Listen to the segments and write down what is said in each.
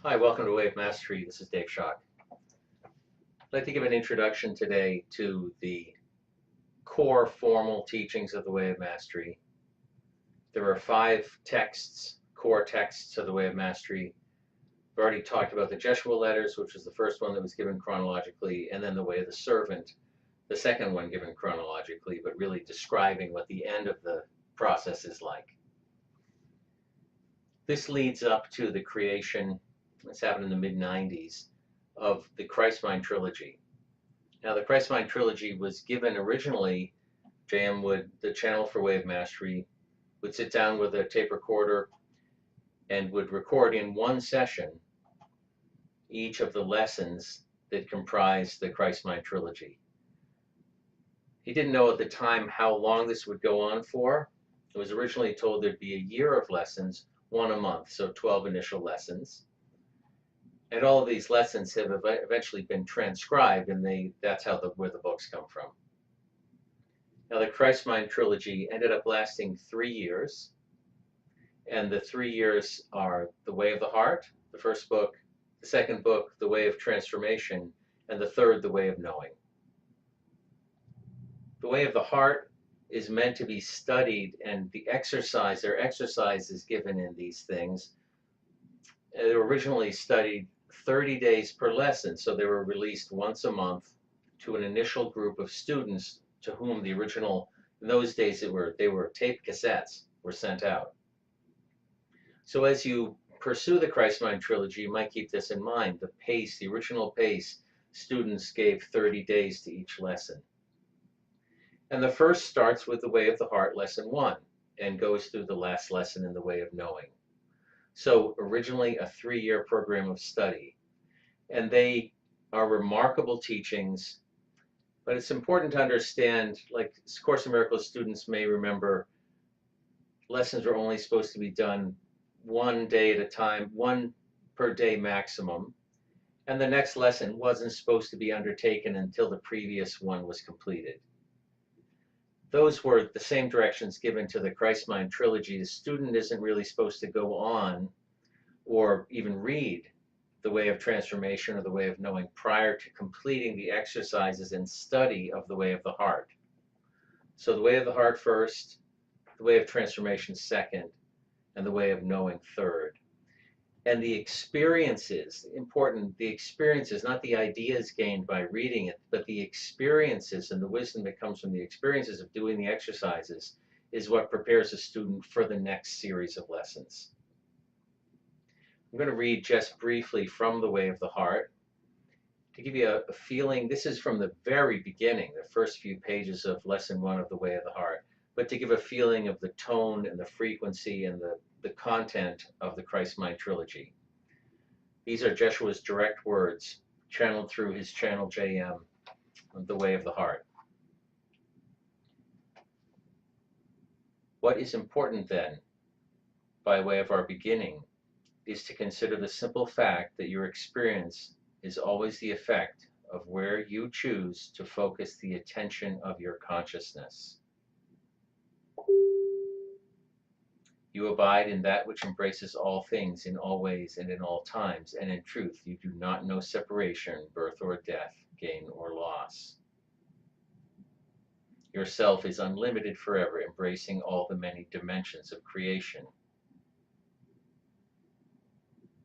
Hi, welcome to Wave Mastery. This is Dave Schock. I'd like to give an introduction today to the core formal teachings of the Way of Mastery. There are 5 texts, core texts of the Way of Mastery. We've already talked about the Jeshua letters, which was the first one that was given chronologically, and then the Way of the Servant, the second one given chronologically, but really describing what the end of the process is like. This leads up to the creation, this happened in the mid-90s, of the Christ Mind Trilogy. Now, the Christ Mind Trilogy was given originally, JM would, the channel for Way of Mastery, would sit down with a tape recorder and would record in one session each of the lessons that comprise the Christ Mind Trilogy. He didn't know at the time how long this would go on for. It was originally told there'd be a year of lessons, one a month, so 12 initial lessons. And all of these lessons have eventually been transcribed, and that's where the books come from. Now, the Christ Mind Trilogy ended up lasting 3 years, and the 3 years are The Way of the Heart, the first book, the second book, The Way of Transformation, and the third, The Way of Knowing. The Way of the Heart is meant to be studied, and there are exercises given in these things. They were originally studied 30 days per lesson, so they were released once a month to an initial group of students to whom the original, in those days they were tape cassettes, were sent out. So as you pursue the Christ Mind Trilogy, you might keep this in mind. The pace, the original pace, students gave 30 days to each lesson. And the first starts with The Way of the Heart, lesson 1, and goes through the last lesson in The Way of Knowing. So originally a 3-year program of study, and they are remarkable teachings, but it's important to understand, like Course in Miracles students may remember, lessons are only supposed to be done one day at a time, one per day maximum, and the next lesson wasn't supposed to be undertaken until the previous one was completed. Those were the same directions given to the Christ Mind Trilogy. The student isn't really supposed to go on or even read The Way of Transformation or The Way of Knowing prior to completing the exercises and study of The Way of the Heart. So The Way of the Heart first, The Way of Transformation second, and The Way of Knowing third. And the experiences, important, the experiences, not the ideas gained by reading it, but the experiences and the wisdom that comes from the experiences of doing the exercises is what prepares a student for the next series of lessons. I'm going to read just briefly from The Way of the Heart to give you a feeling. This is from the very beginning, the first few pages of lesson 1 of The Way of the Heart, but to give a feeling of the tone and the frequency and the content of the Christ Mind Trilogy. These are Jeshua's direct words, channeled through his channel JM, of The Way of the Heart. What is important then, by way of our beginning, is to consider the simple fact that your experience is always the effect of where you choose to focus the attention of your consciousness. You abide in that which embraces all things in all ways and in all times, and in truth you do not know separation, birth or death, gain or loss. Yourself is unlimited forever, embracing all the many dimensions of creation.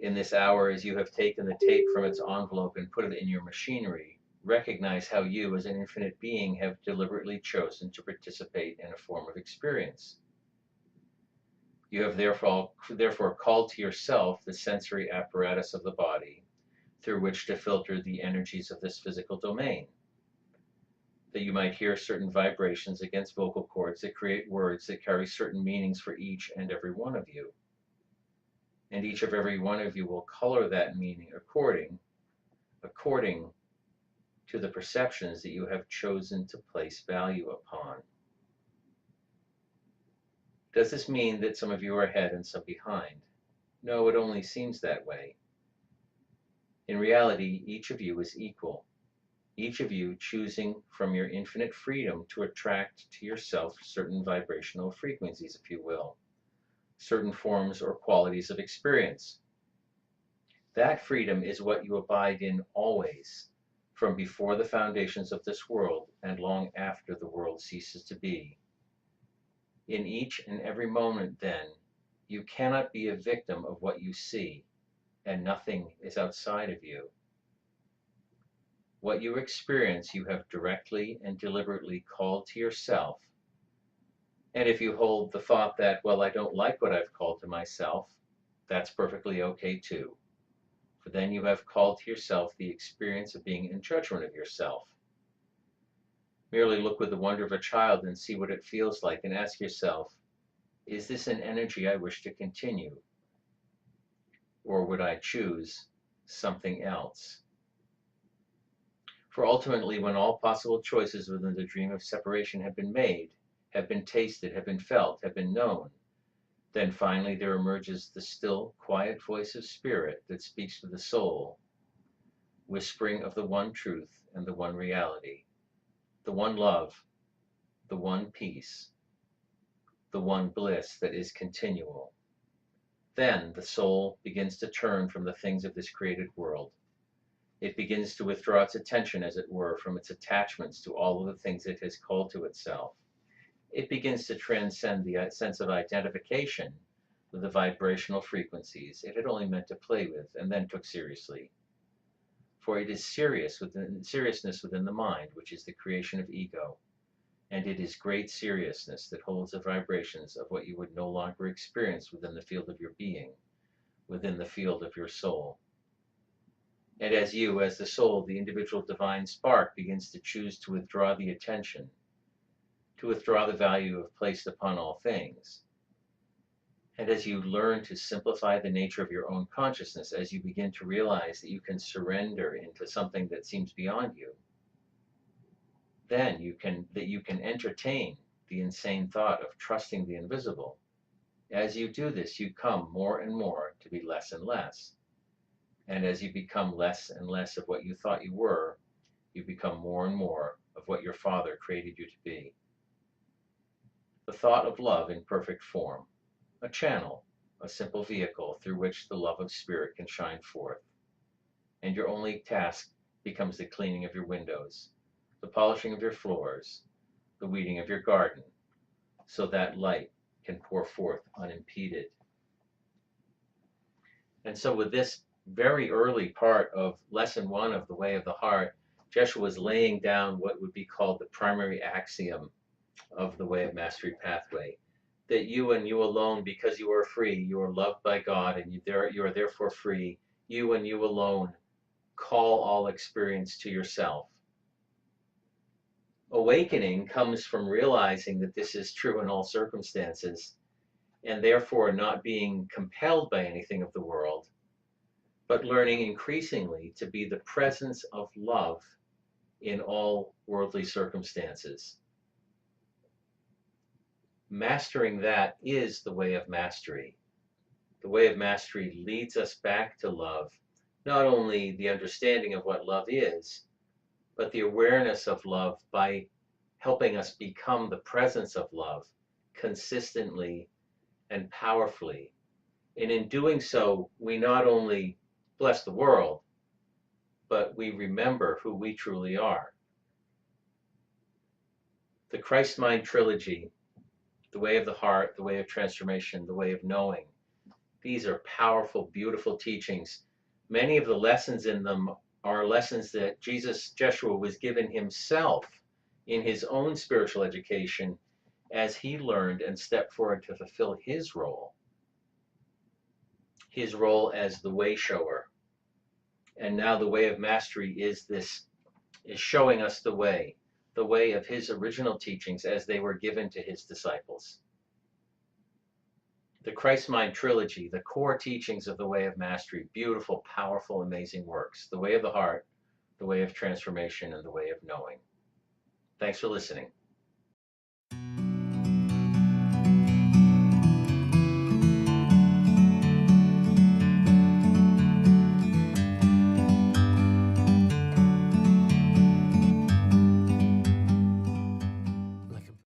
In this hour, as you have taken the tape from its envelope and put it in your machinery, recognize how you, as an infinite being, have deliberately chosen to participate in a form of experience. You have therefore called to yourself the sensory apparatus of the body through which to filter the energies of this physical domain, that you might hear certain vibrations against vocal cords that create words that carry certain meanings for each and every one of you. And each of every one of you will color that meaning according to the perceptions that you have chosen to place value upon. Does this mean that some of you are ahead and some behind? No, it only seems that way. In reality, each of you is equal, each of you choosing from your infinite freedom to attract to yourself certain vibrational frequencies, if you will, certain forms or qualities of experience. That freedom is what you abide in always, from before the foundations of this world and long after the world ceases to be. In each and every moment, then, you cannot be a victim of what you see, and nothing is outside of you. What you experience, you have directly and deliberately called to yourself. And if you hold the thought that, well, I don't like what I've called to myself, that's perfectly okay too. For then you have called to yourself the experience of being in judgment of yourself. Merely look with the wonder of a child and see what it feels like, and ask yourself, is this an energy I wish to continue? Or would I choose something else? For ultimately, when all possible choices within the dream of separation have been made, have been tasted, have been felt, have been known, then finally there emerges the still, quiet voice of spirit that speaks to the soul, whispering of the one truth and the one reality, the one love, the one peace, the one bliss that is continual. Then the soul begins to turn from the things of this created world. It begins to withdraw its attention, as it were, from its attachments to all of the things it has called to itself. It begins to transcend the sense of identification with the vibrational frequencies it had only meant to play with and then took seriously. For it is seriousness within the mind, which is the creation of ego, and it is great seriousness that holds the vibrations of what you would no longer experience within the field of your being, within the field of your soul. And as you, as the soul, the individual divine spark, begins to choose to withdraw the attention, to withdraw the value placed upon all things, and as you learn to simplify the nature of your own consciousness, as you begin to realize that you can surrender into something that seems beyond you, then you can entertain the insane thought of trusting the invisible. As you do this, you come more and more to be less and less. And as you become less and less of what you thought you were, you become more and more of what your Father created you to be. The thought of love in perfect form, a channel, a simple vehicle through which the love of Spirit can shine forth. And your only task becomes the cleaning of your windows, the polishing of your floors, the weeding of your garden, so that light can pour forth unimpeded. And so with this very early part of lesson 1 of the Way of the Heart, Jeshua was laying down what would be called the primary axiom of the Way of Mastery pathway, that you and you alone, because you are free, you are loved by God, and you are therefore free, you and you alone call all experience to yourself. Awakening comes from realizing that this is true in all circumstances, and therefore not being compelled by anything of the world, but learning increasingly to be the presence of love in all worldly circumstances. Mastering that is the way of mastery. The way of mastery leads us back to love, not only the understanding of what love is, but the awareness of love by helping us become the presence of love consistently and powerfully. And in doing so, we not only bless the world, but we remember who we truly are. The Christ Mind Trilogy, the Way of the Heart, the Way of Transformation, the Way of Knowing, these are powerful, beautiful teachings. Many of the lessons in them are lessons that Jeshua was given himself in his own spiritual education as he learned and stepped forward to fulfill his role as the way shower. And now the Way of Mastery is showing us the way of his original teachings as they were given to his disciples. The Christ Mind Trilogy, the core teachings of the Way of Mastery, beautiful, powerful, amazing works. The Way of the Heart, the Way of Transformation, and the Way of Knowing. Thanks for listening.